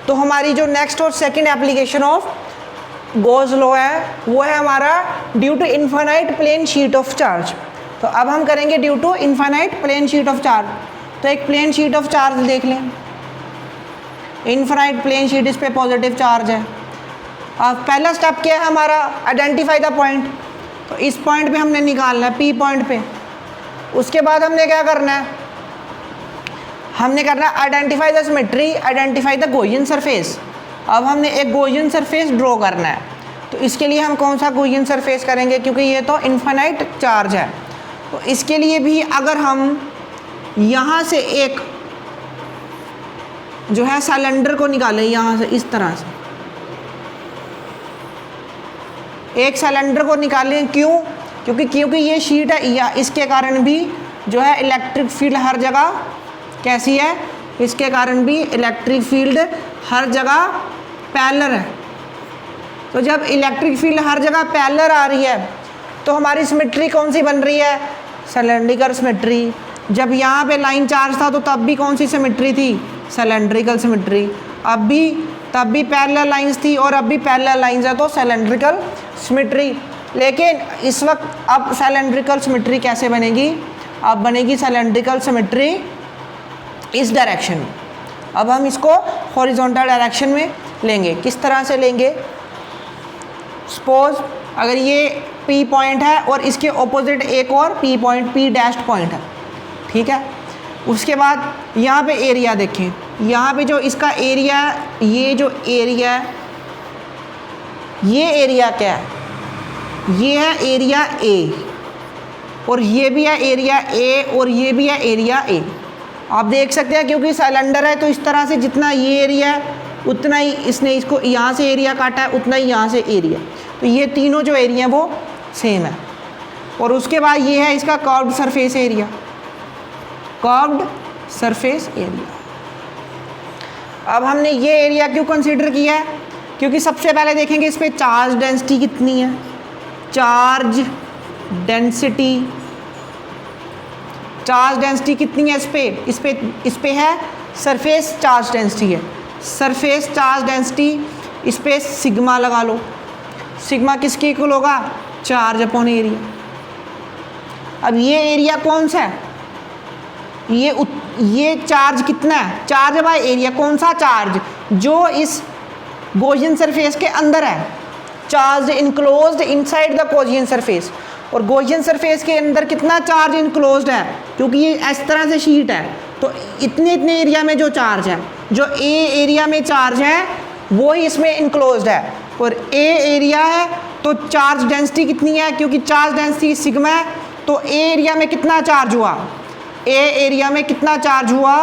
तो हमारी जो नेक्स्ट और second application of Gauss law है वो है हमारा due to infinite plane sheet of charge. तो अब हम करेंगे due to infinite plane sheet of charge. तो एक प्लेन शीट ऑफ चार्ज देख लें, इनफाइनाइट प्लेन शीट, इस पे पॉजिटिव चार्ज है। अब पहला स्टेप क्या है हमारा, आइडेंटिफाई द पॉइंट। तो इस पॉइंट पे हमने निकालना है, पी पॉइंट पे। उसके बाद हमने क्या करना है, हमने करना है identify the symmetry, identify the Gaussian surface. अब हमने एक गॉसियन सरफेस ड्रॉ करना है। तो इसके लिए हम कौन सा गॉसियन सरफेस करेंगे, क्योंकि ये तो इनफाइनाइट चार्ज है। तो इसके लिए भी अगर हम यहाँ से एक जो है सिलेंडर को निकालें, यहाँ से इस तरह से एक सिलेंडर को निकालें, क्यों, क्योंकि ये शीट है, या इसके कारण भी जो है इलेक्ट्रिक फील्ड हर जगह कैसी है, इसके कारण भी इलेक्ट्रिक फील्ड हर जगह पैरेलल है। तो जब इलेक्ट्रिक फील्ड हर जगह पैरेलल आ रही है तो हमारी सिमेट्री कौन सी बन रही है, सिलेंड्रिकल सिमेट्री। जब यहाँ पे लाइन चार्ज था तो तब भी कौन सी सिमेट्री थी, सिलेंड्रिकल सिमेट्री। तब भी पैरेलल लाइंस थी और अब भी पैरेलल लाइंस है, तो सिलेंड्रिकल सिमेट्री। लेकिन इस वक्त अब सिलेंड्रिकल सिमेट्री कैसे बनेगी, अब बनेगी सिलेंड्रिकल सिमेट्री इस डायरेक्शन में। अब हम इसको हॉरिजॉन्टल डायरेक्शन में लेंगे। किस तरह से लेंगे, सपोज अगर ये P पॉइंट है और इसके ऑपोजिट एक और P point, P dashed point है, ठीक है। उसके बाद यहाँ पे एरिया देखें, यहाँ पे जो इसका एरिया, ये जो एरिया है, ये एरिया क्या है, ये है एरिया A, और ये भी है एरिया A, और ये भी है एरिया A। आप देख सकते हैं क्योंकि सिलेंडर है तो इस तरह से जितना ये एरिया है उतना ही इसने इसको यहाँ से एरिया काटा है, उतना ही यहाँ से एरिया। तो ये तीनों जो एरिया वो सेम है। और उसके बाद ये है इसका curved surface area, curved surface area. अब हमने ये एरिया क्यों कंसीडर किया है, क्योंकि सबसे पहले देखेंगे इस पर चार्ज डेंसिटी कितनी है। चार्ज डेंसिटी कितनी है इस पे है सरफेस चार्ज डेंसिटी है, सरफेस चार्ज डेंसिटी। इस पे सिग्मा लगा लो, सिग्मा किसके इक्वल होगा, चार्ज अपॉन एरिया। अब ये एरिया कौन सा है, ये चार्ज कितना है, चार्ज बाय एरिया। कौन सा चार्ज, जो इस गॉसियन सरफेस के अंदर है, charge enclosed inside the Gaussian surface. और गॉसियन सरफेस के अंदर कितना चार्ज इनक्लोज्ड है, क्योंकि ये इस तरह से शीट है, तो इतने एरिया में जो चार्ज है, जो ए एरिया में चार्ज है वो ही इसमें इनक्लोज्ड है। और ए एरिया है तो चार्ज डेंसिटी कितनी है, क्योंकि चार्ज डेंसिटी सिग्मा है, तो ए एरिया में कितना चार्ज हुआ, ए एरिया में कितना चार्ज हुआ,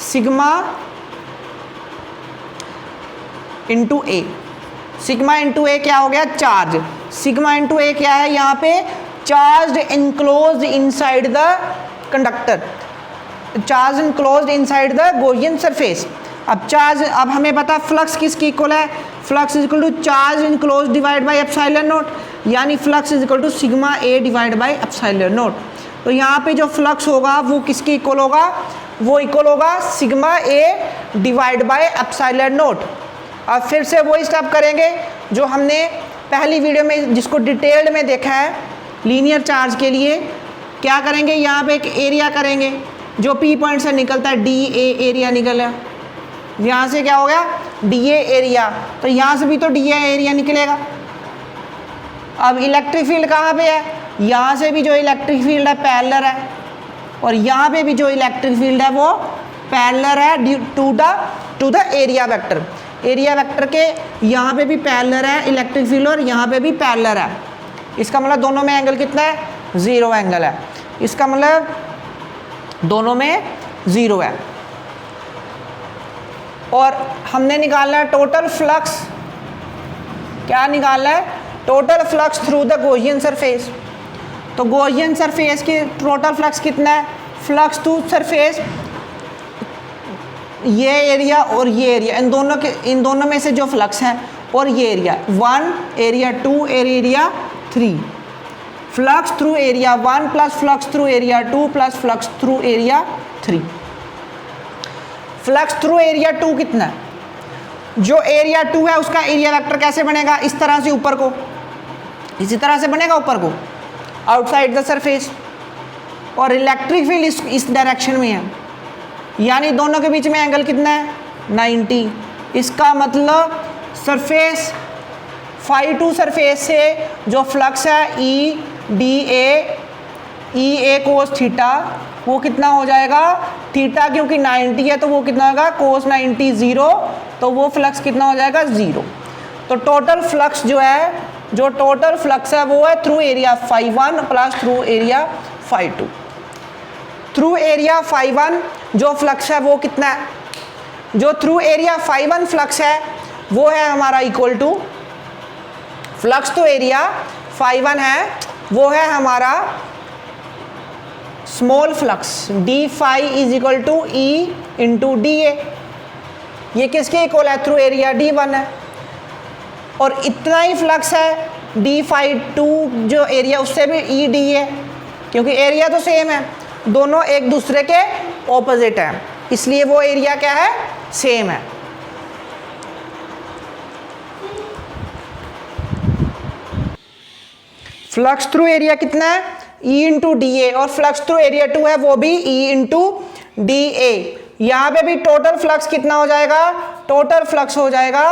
सिग्मा इंटू ए। सिग्मा इंटू ए क्या हो गया, चार्ज। सिग्मा इंटू ए क्या है, यहाँ पे charge enclosed inside the conductor, charge enclosed inside the Gaussian surface. अब हमें पता फ्लक्स किसकी इक्वल है, flux is equal to charge enclosed divide by epsilon naught, यानी flux is equal to sigma A divide by epsilon naught. तो यहाँ पे जो फ्लक्स होगा वो किसके इक्वल होगा, वो इक्वल होगा sigma A divide by epsilon not. अब फिर से वही स्टेप करेंगे जो हमने पहली वीडियो में जिसको डिटेल्ड में देखा है लीनियर चार्ज के लिए। क्या करेंगे, यहाँ पे एक एरिया करेंगे जो P पॉइंट से निकलता है, डी ए एरिया निकला, यहाँ से क्या हो गया, डी ए एरिया। तो यहाँ से भी तो डी ए एरिया निकलेगा। अब इलेक्ट्रिक फील्ड कहाँ पे है, यहाँ से भी जो इलेक्ट्रिक फील्ड है पैरेलल है, और यहाँ पे भी जो इलेक्ट्रिक फील्ड है वो पैरेलल है to the area vector. Area vector के यहाँ पे भी पैरेलल है इलेक्ट्रिक फील्ड, और यहाँ पे भी पैरेलल है। इसका मतलब दोनों में एंगल कितना है, 0 एंगल है। इसका मतलब दोनों में 0 है। और हमने निकालना है टोटल फ्लक्स, क्या निकालना है, total flux through the Gaussian surface. तो गॉसियन सरफेस के टोटल फ्लक्स कितना है, फ्लक्स टू सरफेस, ये एरिया और ये एरिया, इन दोनों में से जो फ्लक्स है, और ये area 1 area 2 area 3, flux through area 1 plus flux through area 2 plus flux through area 3। Flux through area 2 कितना है, जो एरिया 2 है उसका एरिया वेक्टर कैसे बनेगा, इस तरह से ऊपर को, इसी तरह से बनेगा ऊपर को, आउटसाइड द सरफेस, और इलेक्ट्रिक फील्ड इस डायरेक्शन में है, यानी दोनों के बीच में एंगल कितना है 90। इसका मतलब सरफेस φ2 सरफेस से जो फ्लक्स है ई ए कोस थीटा, वो कितना हो जाएगा, थीटा क्योंकि 90 है तो वो कितना होगा कोस 90 0, तो वो फ्लक्स कितना हो जाएगा 0। तो टोटल फ्लक्स जो है, जो टोटल फ्लक्स है वो है through area φ1 plus through area φ2। Through area φ1 जो फ्लक्स है वो कितना है, जो थ्रू एरिया φ1 फ्लक्स है वो है हमारा इक्वल टू, फ्लक्स तो एरिया φ1 है वो है हमारा small flux d phi is equal to E into d A. ये किसके इक्वल है, थ्रू एरिया D1 है, और इतना ही फ्लक्स है d φ2 जो एरिया उससे भी ई डी है, क्योंकि एरिया तो सेम है, दोनों एक दूसरे के ऑपोजिट हैं, इसलिए वो एरिया क्या है, सेम है। फ्लक्स थ्रू एरिया कितना है E इंटू डी ए, और फ्लक्स थ्रू एरिया 2 है वो भी E इंटू डी ए। यहाँ पे भी टोटल फ्लक्स कितना हो जाएगा, टोटल फ्लक्स हो जाएगा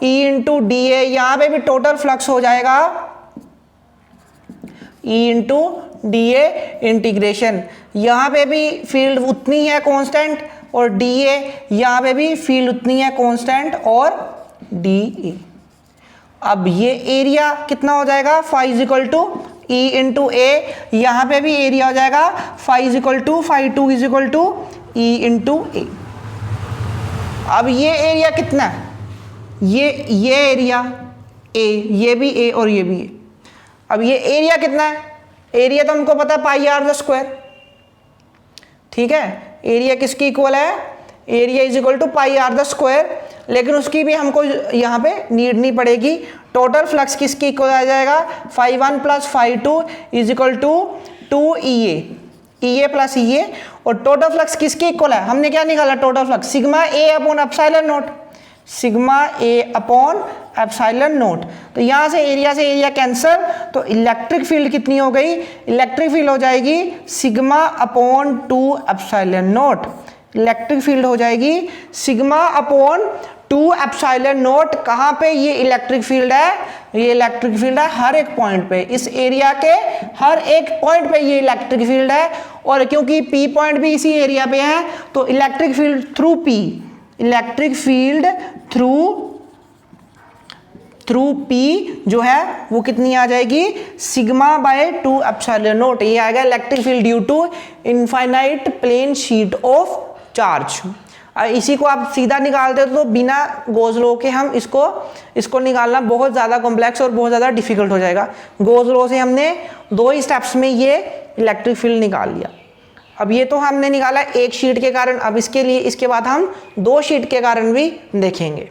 E इंटू डी ए, यहाँ पे भी टोटल फ्लक्स हो जाएगा E into d a integration, यहाँ पे भी फील्ड उतनी है कांस्टेंट और डी ए, यहाँ पे भी फील्ड उतनी है कांस्टेंट और डी ए। अब ये एरिया कितना हो जाएगा, φ is equal to E into A, यहाँ पे भी एरिया हो जाएगा φ is equal to φ2 is equal to E into A. अब ये एरिया कितना है, ये एरिया ए, ये भी ए और ये भी ए। अब ये एरिया कितना है, एरिया तो हमको पता है πr², ठीक है, एरिया किसकी इक्वल है, area is equal to πr², लेकिन उसकी भी हमको यहाँ पे नीड नहीं पड़ेगी। टोटल फ्लक्स किसकी इक्वल आ जाएगा, φ1 plus φ2 is equal to 2 plus E A, और टोटल फ्लक्स किसकी इक्वल है, हमने क्या निकाला total flux, sigma A upon epsilon naught, sigma A upon epsilon naught. तो यहाँ से एरिया कैंसल, तो इलेक्ट्रिक फील्ड कितनी हो गई, इलेक्ट्रिक फील्ड हो जाएगी sigma upon 2 epsilon naught, electric field हो जाएगी सिग्मा अपॉन 2 एप्सिलॉन नॉट। कहाँ पे ये इलेक्ट्रिक फील्ड है, ये इलेक्ट्रिक फील्ड है हर एक पॉइंट पे, इस एरिया के हर एक पॉइंट पे ये इलेक्ट्रिक फील्ड है, और क्योंकि पी पॉइंट भी इसी एरिया पे है तो electric field through P, electric field through P जो है वो कितनी आ जाएगी, सिग्मा बाय 2 एप्सिलॉन नॉट। ये आएगा electric field due to infinite plane sheet of charge. इसी को आप सीधा निकालते हो तो बिना गॉस लॉ के हम इसको निकालना बहुत ज़्यादा कॉम्प्लेक्स और बहुत ज़्यादा डिफिकल्ट हो जाएगा। गॉस लॉ से हमने 2 ही स्टेप्स में ये इलेक्ट्रिक फील्ड निकाल लिया। अब ये तो हमने निकाला एक शीट के कारण, अब इसके बाद हम 2 शीट के कारण भी देखेंगे।